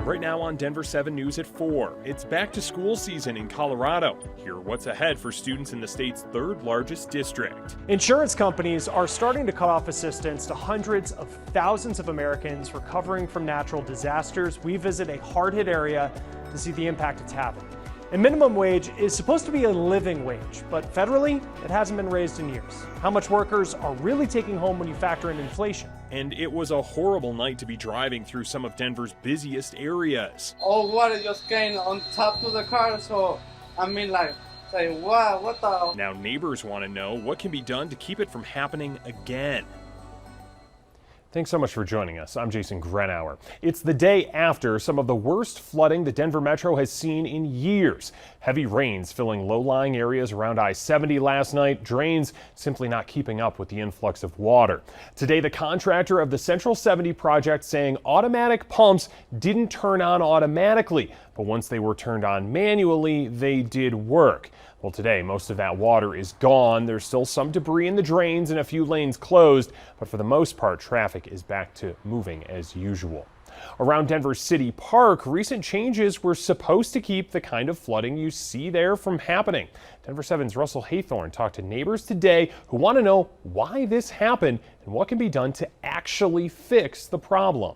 Right now on Denver 7 News at 4, it's back to school season in Colorado. Hear what's ahead for students in the state's third largest district. Insurance companies are starting to cut off assistance to hundreds of thousands of Americans recovering from natural disasters. We visit a hard-hit area to see the impact it's having. And minimum wage is supposed to be a living wage, but federally, it hasn't been raised in years. How much workers are really taking home when you factor in inflation? And it was a horrible night to be driving through some of Denver's busiest areas. All water just came on top of the car, so say, wow, what the? Now neighbors want to know what can be done to keep it from happening again. Thanks so much for joining us. I'm Jason Grenauer. It's the day after some of the worst flooding the Denver Metro has seen in years. Heavy rains filling low-lying areas around I-70 last night, drains simply not keeping up with the influx of water. Today, the contractor of the Central 70 project saying automatic pumps didn't turn on automatically, but once they were turned on manually, they did work. Well, today, most of that water is gone. There's still some debris in the drains and a few lanes closed, but for the most part, traffic is back to moving as usual. Around Denver City Park, recent changes were supposed to keep the kind of flooding you see there from happening. Denver 7's Russell Haythorne talked to neighbors today who want to know why this happened and what can be done to actually fix the problem.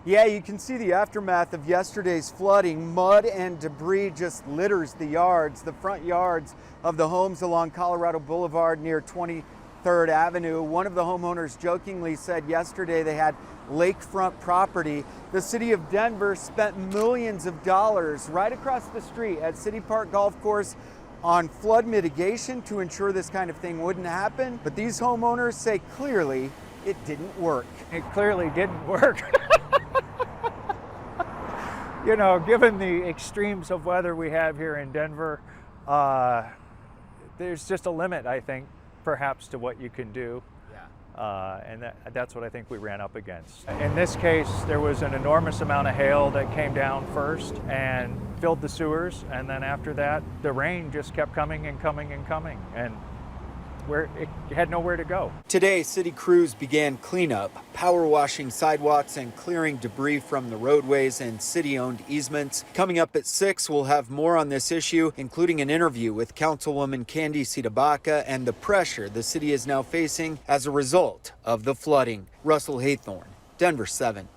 Yeah, you can see the aftermath of yesterday's flooding. Mud and debris just litters the yards, the front yards of the homes along Colorado Boulevard near 23rd Avenue. One of the homeowners jokingly said yesterday they had lakefront property. The city of Denver spent millions of dollars right across the street at City Park Golf Course on flood mitigation to ensure this kind of thing wouldn't happen. But these homeowners say clearly it didn't work. It clearly didn't work. You know, given the extremes of weather we have here in Denver, there's just a limit, I think, perhaps to what you can do. And that's what I think we ran up against. In this case, there was an enormous amount of hail that came down first and filled the sewers. And then after that, the rain just kept coming and coming and coming. And it had nowhere to go. Today, city crews began cleanup, power washing sidewalks and clearing debris from the roadways and city-owned easements. Coming up at 6, we'll have more on this issue, including an interview with Councilwoman Candy Sidabaca and the pressure the city is now facing as a result of the flooding. Russell Haythorne, Denver 7.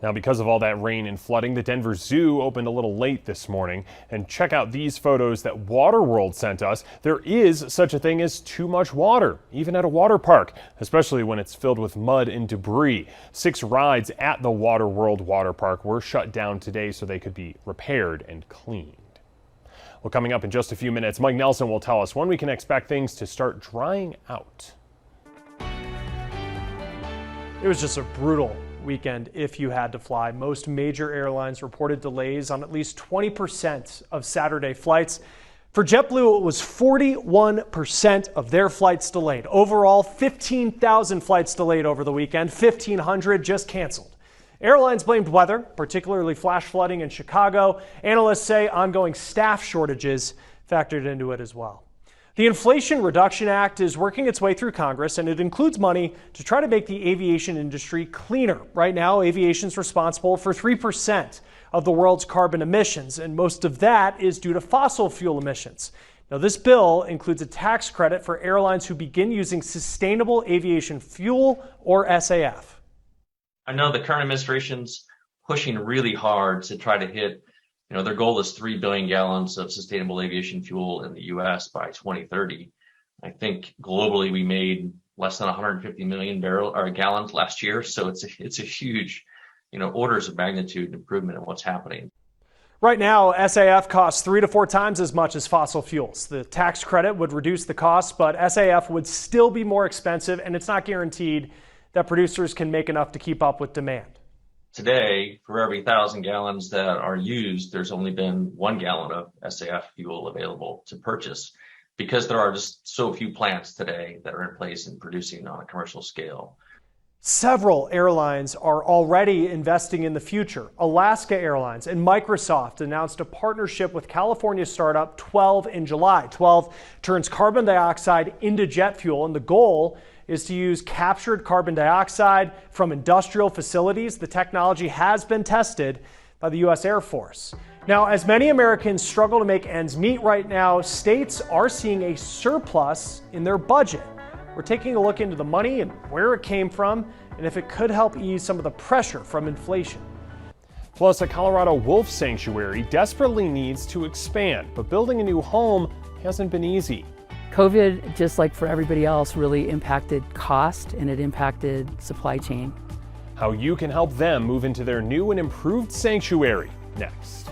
Now, because of all that rain and flooding, the Denver Zoo opened a little late this morning. And check out these photos that Waterworld sent us. There is such a thing as too much water, even at a water park, especially when it's filled with mud and debris. 6 rides at the Waterworld water park were shut down today so they could be repaired and cleaned. Well, coming up in just a few minutes, Mike Nelson will tell us when we can expect things to start drying out. It was just a brutal weekend if you had to fly. Most major airlines reported delays on at least 20% of Saturday flights. For JetBlue, it was 41% of their flights delayed. Overall, 15,000 flights delayed over the weekend, 1,500 just canceled. Airlines blamed weather, particularly flash flooding in Chicago. Analysts say ongoing staff shortages factored into it as well. The Inflation Reduction Act is working its way through Congress, and it includes money to try to make the aviation industry cleaner. Right now, aviation is responsible for 3% of the world's carbon emissions, and most of that is due to fossil fuel emissions. Now, this bill includes a tax credit for airlines who begin using sustainable aviation fuel, or SAF. I know the current administration's pushing really hard to try to hit their goal is 3 billion gallons of sustainable aviation fuel in the U.S. by 2030. I think globally we made less than 150 million gallons last year. So it's a huge, orders of magnitude improvement in what's happening. Right now, SAF costs 3 to 4 times as much as fossil fuels. The tax credit would reduce the cost, but SAF would still be more expensive, and it's not guaranteed that producers can make enough to keep up with demand. Today, for every 1,000 gallons that are used, there's only been 1 gallon of SAF fuel available to purchase because there are just so few plants today that are in place and producing on a commercial scale. Several airlines are already investing in the future. Alaska Airlines and Microsoft announced a partnership with California startup 12 in July. 12 turns carbon dioxide into jet fuel, and the goal is to use captured carbon dioxide from industrial facilities. The technology has been tested. by the U.S. Air Force. Now, as many Americans struggle to make ends meet right now, states are seeing a surplus in their budget. We're taking a look into the money and where it came from, and if it could help ease some of the pressure from inflation. Plus, a Colorado wolf sanctuary desperately needs to expand, but building a new home hasn't been easy. COVID, just like for everybody else, really impacted cost and it impacted supply chain. How you can help them move into their new and improved sanctuary next.